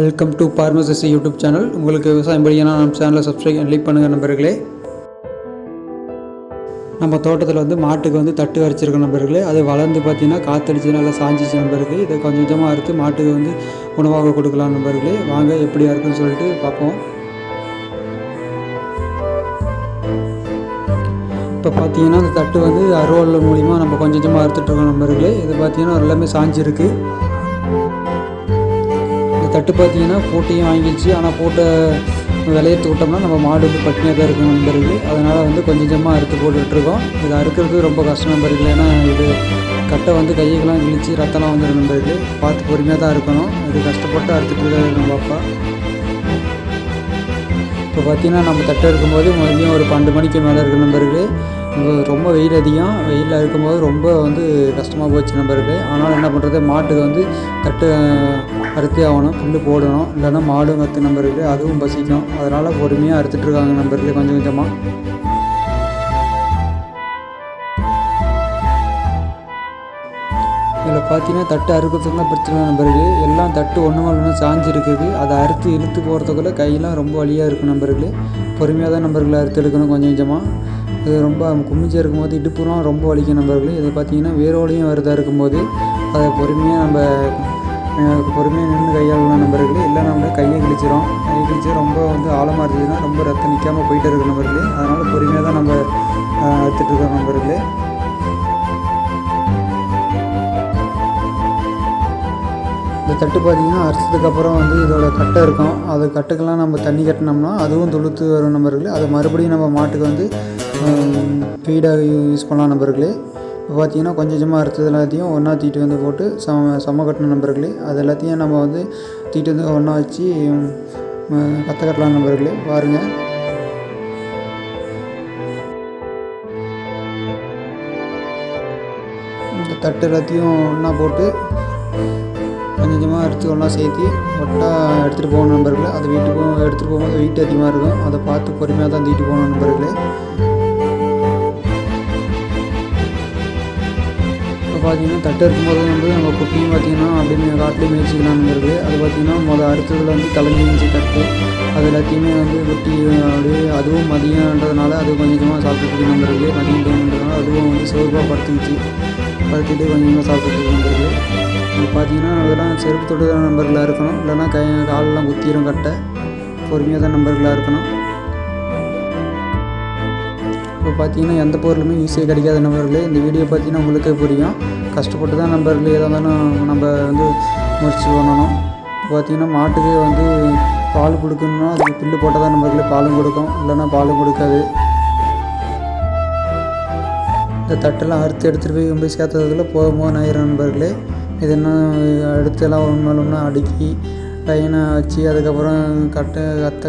Welcome to farmers YouTube channel. உங்களுக்கு விவசாயம் படிக்கனா நம்ம சேனலை சப்ஸ்கிரைப் அண்ட் லைக் பண்ணுங்கள் நண்பர்களே. நம்ம தோட்டத்தில் மாட்டுக்கு தட்டு அரைச்சிருக்க நண்பர்களே. அது வளர்ந்து பார்த்திங்கன்னா காற்றடிச்சு நல்லா சாஞ்சிச்சு நண்பர்களே. இதை கொஞ்சம் கொஞ்சமாக அறுத்து மாட்டுக்கு உணவாக கொடுக்கலாம் நண்பர்களே. வாங்க எப்படியா இருக்குன்னு சொல்லிட்டு பார்ப்போம். இப்போ பார்த்தீங்கன்னா அந்த தட்டு அறுவல் மூலிமா நம்ம கொஞ்சம் கொஞ்சமாக அறுத்துட்ருக்கோம் நண்பர்களே. இது பார்த்திங்கன்னா எல்லாமே சாஞ்சிருக்கு. தட்டு பார்த்திங்கன்னா போட்டையும் வாங்கிடுச்சு. ஆனால் போட்டை விளையத்து விட்டோம்னா நம்ம மாடு பட்டினியாக தான் இருக்கும் நண்பர்கள். அதனால் கொஞ்சம் கொஞ்சமாக அறுத்து போட்டுட்ருக்கோம். இதை அறுக்கிறது ரொம்ப கஷ்டம் நண்பர்கள். ஏன்னா இது கட்டை கையெல்லாம் கிழிச்சு ரத்தம்லாம் வந்துடும் நண்பர்கள். பார்த்து பொறுமையாக தான் இருக்கணும். இது கஷ்டப்பட்டு அறுத்துட்டு இருக்காரு நம்ம அப்பா. இப்போ பார்த்திங்கன்னா நம்ம தட்டை இருக்கும்போது மதியம் ஒரு 12 மணிக்கு மேலே இருக்குது நண்பர்கள். ரொம்ப வெயில் அதிகம். வெயிலில் இருக்கும்போது ரொம்ப கஷ்டமாக போச்சு நண்பர்கள். ஆனால் என்ன பண்ணுறது, மாட்டுக்கு தட்டு அறுத்தே ஆகணும், புல்லு போடணும். இல்லைன்னா மாடும் கற்று நண்பர்கள், அதுவும் பசிக்கும். அதனால் பொறுமையாக அறுத்துட்ருக்காங்க நண்பர்கள் கொஞ்சம் கொஞ்சமாக. இதில் பார்த்தீங்கன்னா தட்டு அறுக்கிறதுக்கு தான் பிரச்சனை நண்பர்கள். எல்லாம் தட்டு ஒன்று சாஞ்சி இருக்குது. அதை அறுத்து இழுத்து போகிறதுக்குள்ளே கையெல்லாம் ரொம்ப வலியாக இருக்கும் நண்பர்கள். பொறுமையாக தான் நண்பர்களை அறுத்து எடுக்கணும் கொஞ்சம் கொஞ்சமாக. இது ரொம்ப குமிஞ்சாக இருக்கும்போது இடுப்புலாம் ரொம்ப வலிக்கும் நண்பர்கள். இதை பார்த்தீங்கன்னா வேரோலையும் வருதாக இருக்கும்போது அதை பொறுமையாக நின்று கையாளலாம் நண்பர்கள். இல்லை நம்ம கையை கிழிச்சு ரொம்ப ஆழமாக இருந்ததுன்னா ரொம்ப ரத்தம் நிற்காமல் போயிட்டு இருக்கு நண்பர்களே. அதனால் பொறுமையாக தான் நம்ம அறுத்துட்ருக்கோம் நண்பர்களே. இந்த தட்டு பார்த்திங்கன்னா அரைச்சதுக்கப்புறம் இதோட கட்டை இருக்கும். அது கட்டுக்கெல்லாம் நம்ம தண்ணி கட்டினோம்னா அதுவும் துளுத்து வரும் நண்பர்களே. அதை மறுபடியும் நம்ம மாட்டுக்கு ஃபீடாக யூஸ் பண்ணலாம் நண்பர்களே. இப்போ பார்த்திங்கன்னா கொஞ்சம் கொஞ்சமாக அறுத்தது எல்லாத்தையும் ஒன்றா தீட்டு போட்டு சம கட்டணும் நண்பர்களே. அது எல்லாத்தையும் நம்ம தீட்டு ஒன்றா வச்சு கற்ற கட்டலாம் நண்பர்களே. பாருங்கள், இந்த தட்டு எல்லாத்தையும் ஒன்றா போட்டு கொஞ்சம் கொஞ்சமாக அறுத்து ஒன்றா சேர்த்து ஒட்டா எடுத்துகிட்டு போகணும் நண்பர்களே. அது எடுத்துகிட்டு போகும்போது வெயிட் அதிகமாக இருக்கும். அதை பார்த்து பொறுமையாக தான் தீட்டு போகணும் நண்பர்களே. இப்போ பார்த்திங்கன்னா தட்டு இருக்கும்போது நம்ம குட்டியும் பார்த்திங்கன்னா அப்படியே காட்டிலே மேய்ச்சிக்கலாம் நண்பர்களே. அது பார்த்திங்கன்னா அறுத்ததில் தலைஞ்சி தட்டு அது எல்லாத்தையுமே குட்டி அப்படியே அதுவும் மதியன்றதுனால அது கொஞ்சம் கொஞ்சமாக சாப்பிட்டுட்டு நண்பர்களே. மதியம் டைம்ன்றதுனால அதுவும் சோர்வாக படுத்துட்டு கொஞ்சம் கொஞ்சமாக சாப்பிட்டுட்டு நண்பர்களே. இப்போ பார்த்திங்கன்னா அதெல்லாம் செருப்பு தொட்டு தான் நண்பர்களாக இருக்கணும். இல்லைனா காலெலாம் குத்திடும் கட்டை. பொறுமையாக தான் நண்பர்களாக இருக்கணும். இப்போ பார்த்திங்கன்னா எந்த பொருளுமே ஈஸியாக கிடைக்காத நண்பர்களே. இந்த வீடியோ பார்த்திங்கன்னா உங்களுக்கே புரியும். கஷ்டப்பட்டு தான் நண்பர்களே எதாக இருந்தாலும் நம்ம முயற்சி பண்ணணும். இப்போ பார்த்திங்கன்னா மாட்டுக்கு பால் கொடுக்கணுன்னா அதுக்கு புல்லு போட்டால் தான் நண்பர்களே பாலும் கொடுக்கும். இல்லைனா பாலும் கொடுக்காது. இந்த தட்டெல்லாம் அறுத்து எடுத்துகிட்டு போய் சேர்த்ததுக்குள்ளே போகும்போது ஆயிரம் நண்பர்களே. இது என்ன அடுத்தெல்லாம் ஒன்றுனா அடுக்கி லைனாக வச்சு அதுக்கப்புறம் கத்தை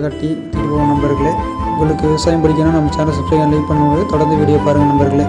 கட்டி தூக்கிட்டு போவோம் நண்பர்களே. உங்களுக்கு விவசாயம் பிடிக்கணும் நம்ம சேனல் சப்ஸ்கிரைப் லைக் பண்ணும்போது தொடர்ந்து வீடியோ பாருங்கள் நண்பர்களே.